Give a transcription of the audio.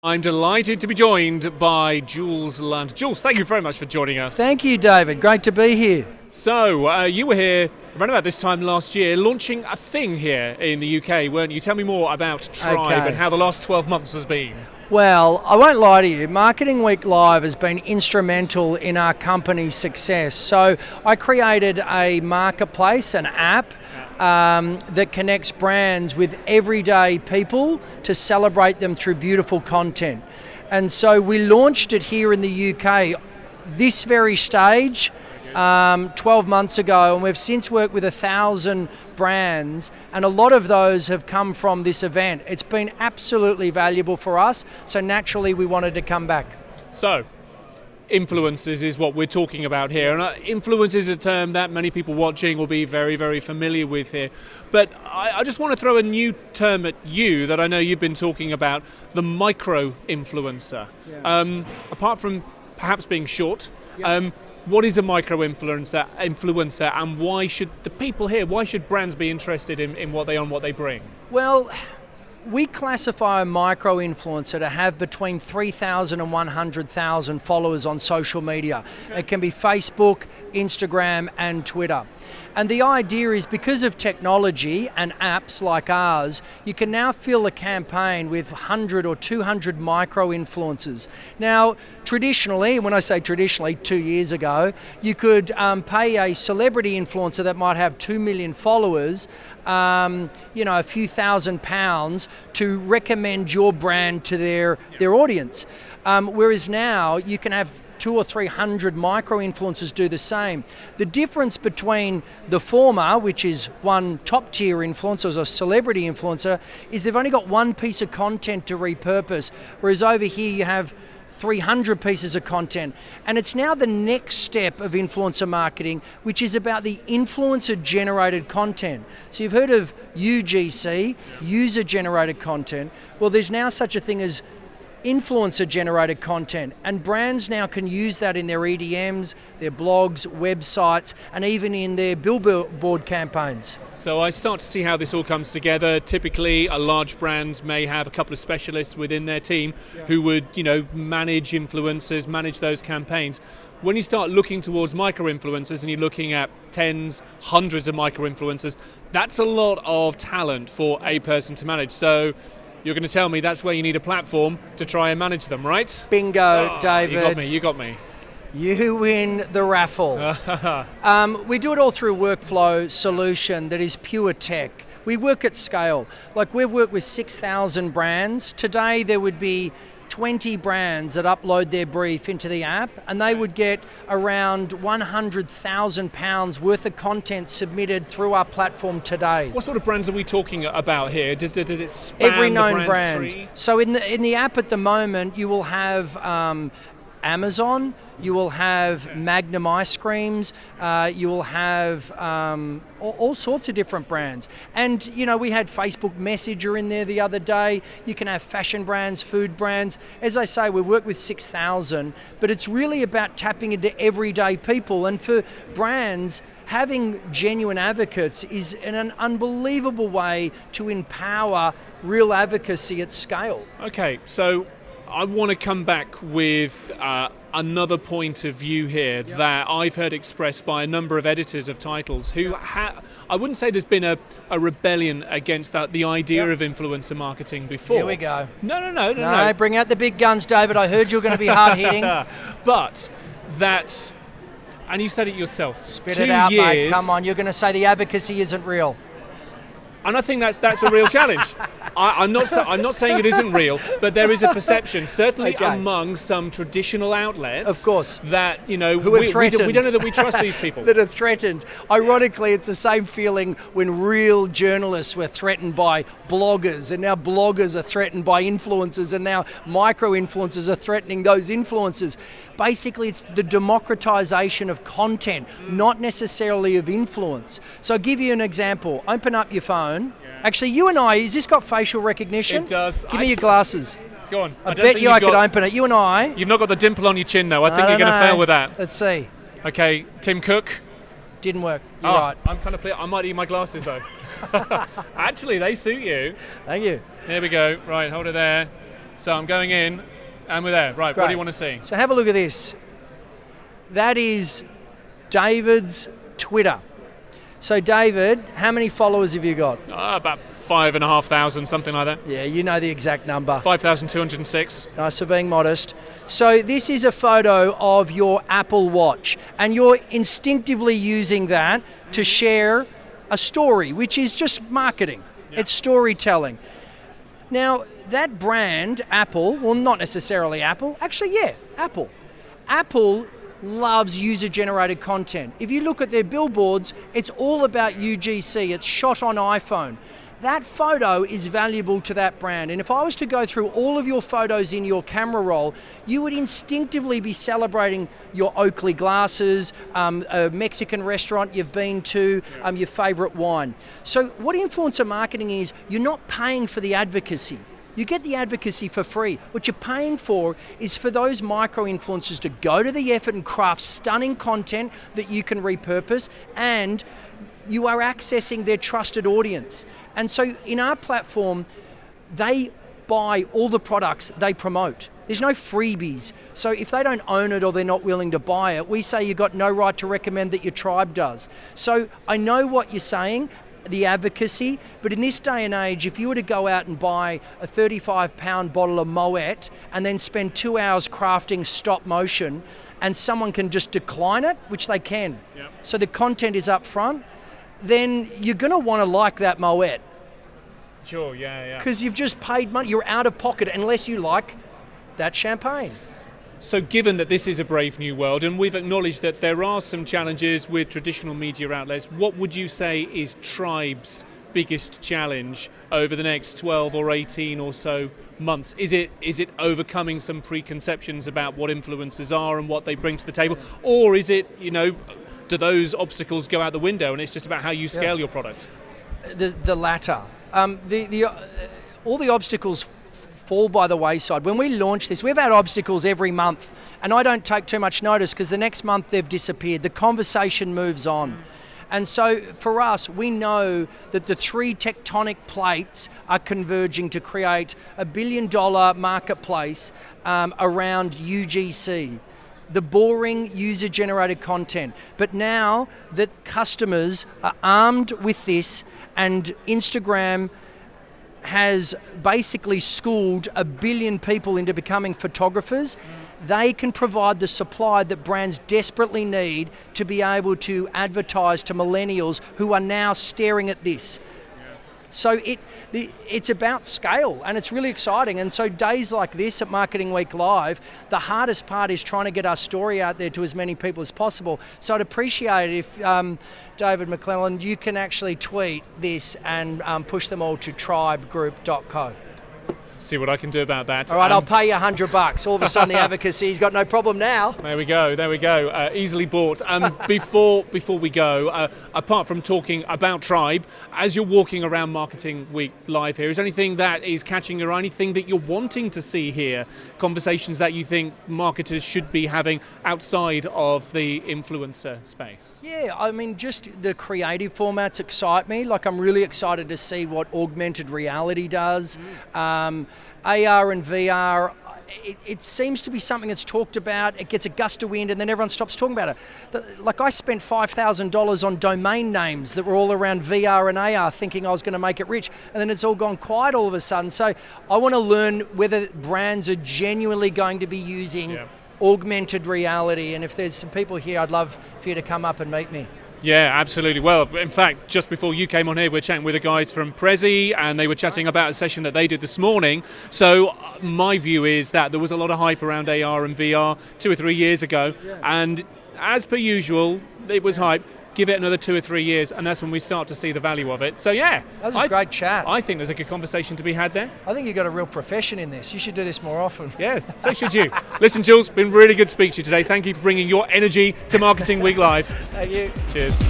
I'm delighted to be joined by Jules Lund. Jules, thank you very much for joining us. Thank you, David. Great to be here. So, you were here around about this time last year launching a thing here in the UK, weren't you? Tell me more about Tribe and how the last 12 months has been. Well, I won't lie to you. Marketing Week Live has been instrumental in our company's success. So I created a marketplace, an app, that connects brands with everyday people to celebrate them through beautiful content. And so we launched it here in the UK this very stage 12 months ago, and we've since worked with 1,000 brands, and a lot of those have come from this event. It's been absolutely valuable for us, so naturally we wanted to come back. So, influencers is what we're talking about here, and influence is a term that many people watching will be very, very familiar with here. But I just want to throw a new term at you that I know you've been talking about, the micro-influencer. Yeah. Apart from perhaps being short, what is a micro-influencer, and why should the people here, why should brands be interested in what they are and what they bring? Well, we classify a micro-influencer to have between 3,000 and 100,000 followers on social media. Okay. It can be Facebook, Instagram and Twitter. And the idea is, because of technology and apps like ours, you can now fill a campaign with 100 or 200 micro-influencers. Now, traditionally, when I say traditionally, 2 years ago, you could pay a celebrity influencer that might have 2 million followers, a few £1,000s to recommend your brand to their audience. Whereas now, you can have 200 or 300 micro-influencers do the same. The difference between the former, which is one top-tier influencer, or a celebrity influencer, is they've only got one piece of content to repurpose, whereas over here you have 300 pieces of content. And it's now the next step of influencer marketing, which is about the influencer-generated content. So you've heard of UGC, user-generated content. Well, there's now such a thing as influencer-generated content, and brands now can use that in their EDMs, their blogs, websites, and even in their billboard campaigns. So I start to see how this all comes together. Typically, a large brand may have a couple of specialists within their team who would, manage influencers, manage those campaigns. When you start looking towards micro-influencers and you're looking at tens, hundreds of micro-influencers, that's a lot of talent for a person to manage. So you're going to tell me that's where you need a platform to try and manage them, right? Bingo, David. You got me. You win the raffle. We do it all through a workflow solution that is pure tech. We work at scale. Like, we've worked with 6,000 brands. Today there would be 20 brands that upload their brief into the app, and they would get around £100,000 worth of content submitted through our platform today. What sort of brands are we talking about here? Does it span every known the brand tree? So in the app at the moment, you will have Amazon, you will have Magnum ice creams, you will have all sorts of different brands. And, we had Facebook Messenger in there the other day. You can have fashion brands, food brands. As I say, we work with 6,000, but it's really about tapping into everyday people. And for brands, having genuine advocates is an unbelievable way to empower real advocacy at scale. Okay, so I want to come back with another point of view here that I've heard expressed by a number of editors of titles who I wouldn't say there's been a rebellion against the idea of influencer marketing before. Here we go. No. Bring out the big guns, David. I heard you were going to be hard-hitting. But that's, and you said it yourself, Spit it out, mate. Come on, you're going to say the advocacy isn't real. And I think that's a real challenge. I'm not saying it isn't real, but there is a perception, certainly among some traditional outlets, of course, that who are threatened. We don't know that we trust these people. That are threatened. Ironically, it's the same feeling when real journalists were threatened by bloggers, and now bloggers are threatened by influencers, and now micro-influencers are threatening those influencers. Basically, it's the democratization of content, not necessarily of influence. So I'll give you an example. Open up your phone. Actually, you and I, has this got facial recognition? It does. Give me your glasses. Go on. I bet you I could open it. You and I. You've not got the dimple on your chin, though. I think you're going to fail with that. Let's see. Okay, Tim Cook. Didn't work. You're right. I'm kind of I might need my glasses, though. Actually, they suit you. Thank you. Here we go. Right, hold it there. So I'm going in, and we're there. Right, Great. what do you want to see? So have a look at this. That is David's Twitter. So David, how many followers have you got? About 5,500, something like that. Yeah, you know the exact number. 5,206. Nice for being modest. So this is a photo of your Apple Watch, and you're instinctively using that to share a story, which is just marketing. Yeah. It's storytelling. Now, that brand, Apple, well, not necessarily Apple, actually, yeah, Apple. Apple loves user-generated content. If you look at their billboards, it's all about UGC. It's shot on iPhone. That photo is valuable to that brand. And if I was to go through all of your photos in your camera roll, you would instinctively be celebrating your Oakley glasses, a Mexican restaurant you've been to, your favorite wine. So what influencer marketing is, you're not paying for the advocacy. You get the advocacy for free. What you're paying for is for those micro-influencers to go to the effort and craft stunning content that you can repurpose, and you are accessing their trusted audience. And so in our platform, they buy all the products they promote. There's no freebies. So if they don't own it or they're not willing to buy it, we say you've got no right to recommend that your tribe does. So I know what you're saying, the advocacy, but in this day and age, if you were to go out and buy a 35-pound bottle of Moet and then spend 2 hours crafting stop motion, and someone can just decline it, which they can. Yep. So the content is up front, then you're going to want to like that Moet. Sure, yeah. Because you've just paid money. You're out of pocket unless you like that champagne. So given that this is a brave new world, and we've acknowledged that there are some challenges with traditional media outlets, what would you say is Tribe's biggest challenge over the next 12 or 18 or so months? Is it overcoming some preconceptions about what influencers are and what they bring to the table? Or is it, do those obstacles go out the window and it's just about how you scale your product? The latter. All the obstacles fall by the wayside. When we launched this, we've had obstacles every month, and I don't take too much notice because the next month they've disappeared. The conversation moves on. And so for us, we know that the three tectonic plates are converging to create $1 billion marketplace around UGC, the boring user-generated content. But now that customers are armed with this, and Instagram has basically schooled 1 billion people into becoming photographers, they can provide the supply that brands desperately need to be able to advertise to millennials who are now staring at this. So it's about scale, and it's really exciting. And so days like this at Marketing Week Live, the hardest part is trying to get our story out there to as many people as possible. So I'd appreciate it if, David McClellan, you can actually tweet this and push them all to tribegroup.co. See what I can do about that. All right, I'll pay you $100. All of a sudden the advocacy's got no problem now. There we go. Easily bought. Before we go, apart from talking about Tribe, as you're walking around Marketing Week Live here, is there anything that is catching your eye, anything that you're wanting to see here, conversations that you think marketers should be having outside of the influencer space? Yeah, I mean, just the creative formats excite me. Like, I'm really excited to see what augmented reality does. AR and VR, it seems to be something that's talked about. It gets a gust of wind and then everyone stops talking about it. Like, I spent $5,000 on domain names that were all around VR and AR thinking I was going to make it rich, and then it's all gone quiet all of a sudden. So I want to learn whether brands are genuinely going to be using augmented reality, and if there's some people here, I'd love for you to come up and meet me. Yeah, absolutely. Well, in fact, just before you came on here, we're chatting with the guys from Prezi, and they were chatting about a session that they did this morning. So my view is that there was a lot of hype around AR and VR 2 or 3 years ago, and as per usual, it was hype. Give it another 2 or 3 years, and that's when we start to see the value of it. So yeah, that was a great chat. I think there's a good conversation to be had there. I think you've got a real profession in this. You should do this more often. Yes, so should you. Listen, Jules, been really good to speak to you today. Thank you for bringing your energy to Marketing Week Live. Thank you. Cheers.